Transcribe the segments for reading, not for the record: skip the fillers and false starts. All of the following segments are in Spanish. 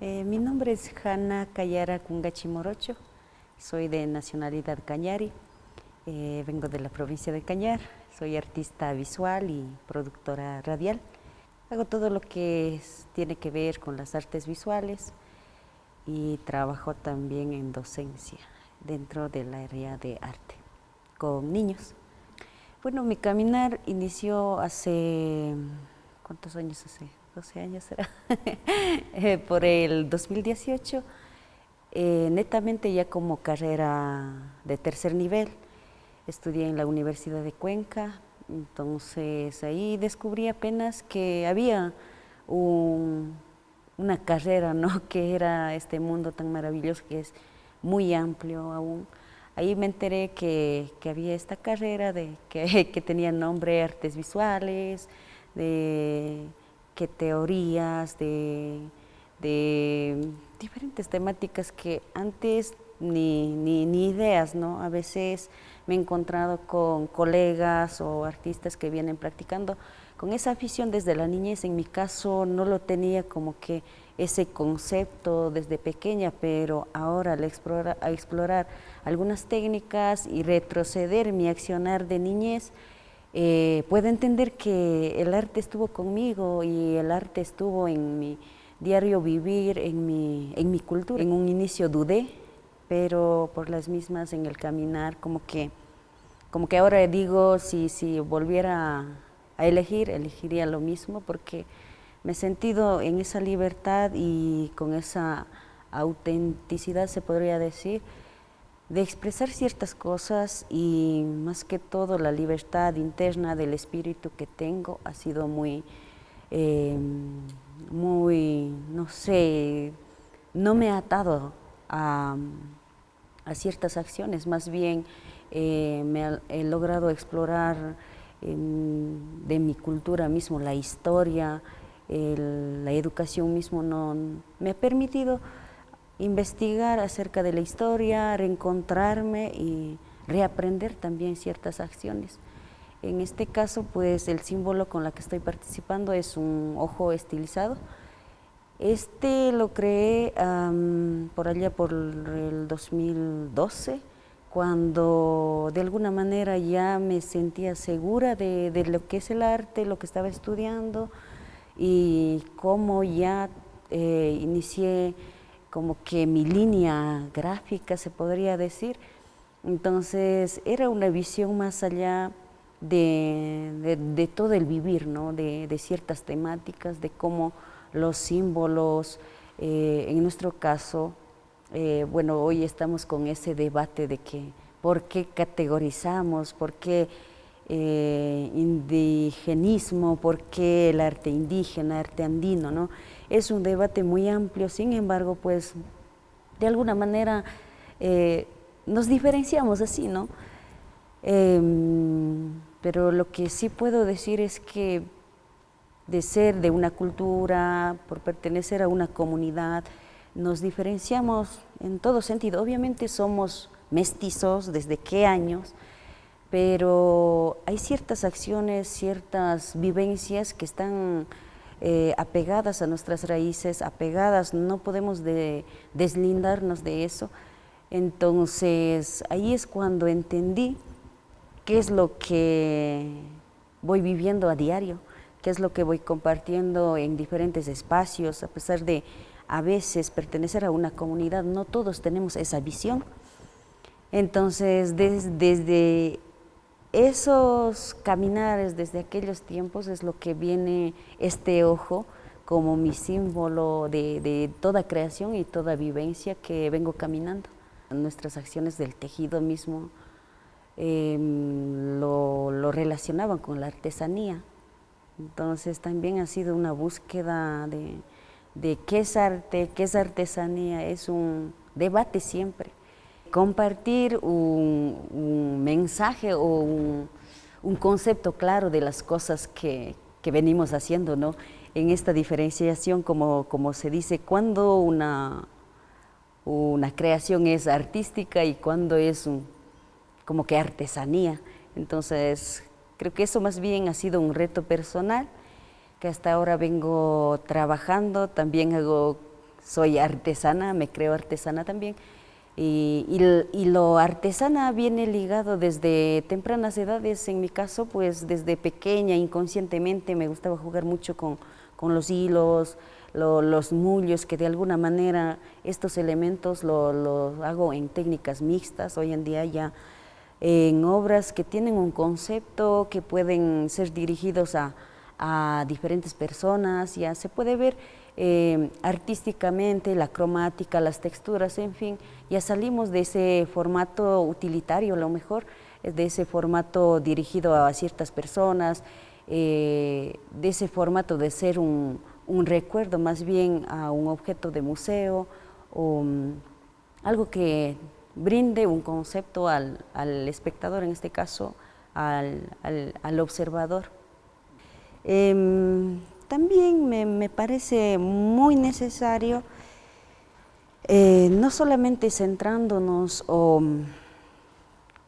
Mi nombre es Hanna Cayara Cungachimorocho, soy de nacionalidad cañari, vengo de la provincia de Cañar, soy artista visual y productora radial. Hago todo lo que tiene que ver con las artes visuales y trabajo también en docencia dentro del área de arte con niños. Bueno, mi caminar inició hace, ¿cuántos años hace? 12 años será, por el 2018, netamente ya como carrera de tercer nivel. Estudié en la Universidad de Cuenca, entonces ahí descubrí apenas que había una carrera, ¿no? Que era este mundo tan maravilloso que es muy amplio aún. Ahí me enteré que había esta carrera que tenía nombre artes visuales, de que teorías, de diferentes temáticas que antes ni ideas, ¿no? A veces me he encontrado con colegas o artistas que vienen practicando con esa afición desde la niñez. En mi caso no lo tenía como que ese concepto desde pequeña, pero ahora al explorar algunas técnicas y retroceder mi accionar de niñez, puedo entender que el arte estuvo conmigo y el arte estuvo en mi diario vivir, en mi cultura. En un inicio dudé, pero por las mismas en el caminar, como que ahora digo, si volviera a elegir, elegiría lo mismo, porque me he sentido en esa libertad y con esa autenticidad, se podría decir, de expresar ciertas cosas, y más que todo la libertad interna del espíritu que tengo ha sido muy, no sé, no me ha atado a ciertas acciones, más bien he logrado explorar de mi cultura mismo, la historia, la educación mismo me ha permitido investigar acerca de la historia, reencontrarme y reaprender también ciertas acciones. En este caso, pues el símbolo con la que estoy participando es un ojo estilizado. Este lo creé por allá por el 2012, cuando de alguna manera ya me sentía segura de lo que es el arte, lo que estaba estudiando, y cómo ya inicié como que mi línea gráfica, se podría decir. Entonces era una visión más allá de todo el vivir, ¿no? De ciertas temáticas, de cómo los símbolos, en nuestro caso, bueno, hoy estamos con ese debate de que por qué categorizamos, por qué indigenismo, por qué el arte indígena, arte andino, ¿no? Es un debate muy amplio. Sin embargo, pues de alguna manera nos diferenciamos así, ¿no? Pero lo que sí puedo decir es que de ser de una cultura, por pertenecer a una comunidad, nos diferenciamos en todo sentido. Obviamente somos mestizos, ¿desde qué años? Pero hay ciertas acciones, ciertas vivencias que están apegadas a nuestras raíces, apegadas, no podemos deslindarnos de eso. Entonces ahí es cuando entendí qué es lo que voy viviendo a diario, qué es lo que voy compartiendo en diferentes espacios. A pesar de a veces pertenecer a una comunidad, no todos tenemos esa visión. Entonces desde esos caminares, desde aquellos tiempos, es lo que viene este ojo como mi símbolo de toda creación y toda vivencia que vengo caminando. Nuestras acciones del tejido mismo lo relacionaban con la artesanía. Entonces también ha sido una búsqueda de qué es arte, qué es artesanía. Es un debate siempre. Compartir un mensaje o un concepto claro de las cosas que venimos haciendo, ¿no? En esta diferenciación, como se dice, cuando una creación es artística y cuando es como que artesanía. Entonces, creo que eso más bien ha sido un reto personal que hasta ahora vengo trabajando. También hago soy artesana, me creo artesana también. Y lo artesana viene ligado desde tempranas edades, en mi caso, pues desde pequeña, inconscientemente, me gustaba jugar mucho con los hilos, los mullos, que de alguna manera estos elementos lo hago en técnicas mixtas, hoy en día ya en obras que tienen un concepto, que pueden ser dirigidos a diferentes personas, ya se puede ver artísticamente, la cromática, las texturas, en fin, ya salimos de ese formato utilitario, a lo mejor, de ese formato dirigido a ciertas personas, de ese formato de ser un recuerdo más bien a un objeto de museo o algo que brinde un concepto al espectador, en este caso al observador. También me parece muy necesario, no solamente centrándonos o,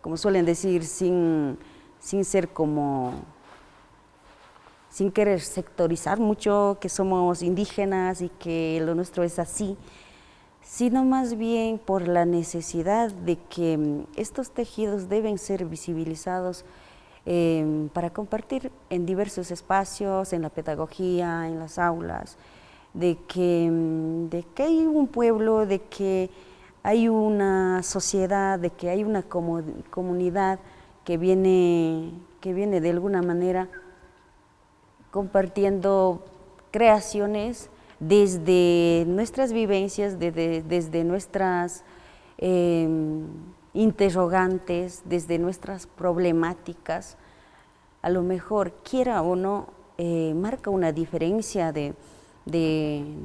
como suelen decir, sin ser como, sin querer sectorizar mucho que somos indígenas y que lo nuestro es así, sino más bien por la necesidad de que estos tejidos deben ser visibilizados para compartir en diversos espacios, en la pedagogía, en las aulas, de que hay un pueblo, de que hay una sociedad, de que hay una comunidad que viene de alguna manera compartiendo creaciones desde nuestras vivencias, desde nuestras interrogantes, desde nuestras problemáticas. A lo mejor, quiera o no, marca una diferencia de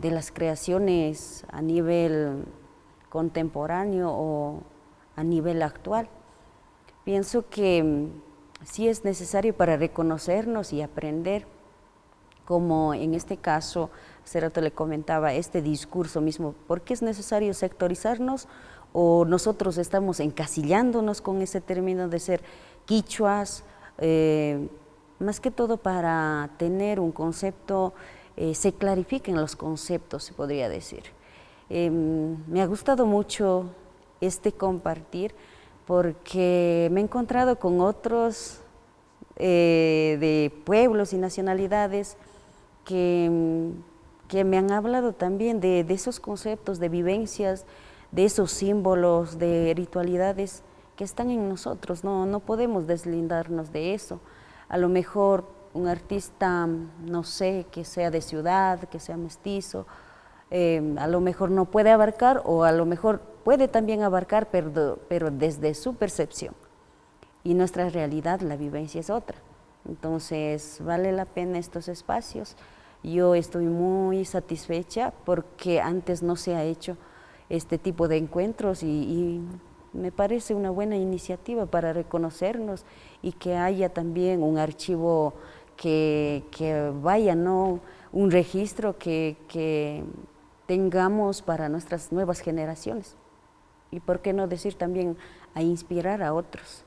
las creaciones a nivel contemporáneo o a nivel actual. Pienso que sí es necesario para reconocernos y aprender, como en este caso, hace rato le comentaba, este discurso mismo, ¿por qué es necesario sectorizarnos? ¿O nosotros estamos encasillándonos con ese término de ser quichuas? Más que todo para tener un concepto, se clarifiquen los conceptos, se podría decir. Me ha gustado mucho este compartir porque me he encontrado con otros de pueblos y nacionalidades que me han hablado también de esos conceptos, de vivencias, de esos símbolos, de ritualidades que están en nosotros, no podemos deslindarnos de eso. A lo mejor un artista, no sé, que sea de ciudad, que sea mestizo, a lo mejor no puede abarcar o a lo mejor puede también abarcar, pero desde su percepción. Y nuestra realidad, la vivencia es otra. Entonces, vale la pena estos espacios. Yo estoy muy satisfecha porque antes no se ha hecho este tipo de encuentros y me parece una buena iniciativa para reconocernos y que haya también un archivo que vaya, ¿no? Un registro que tengamos para nuestras nuevas generaciones. Y por qué no decir también a inspirar a otros.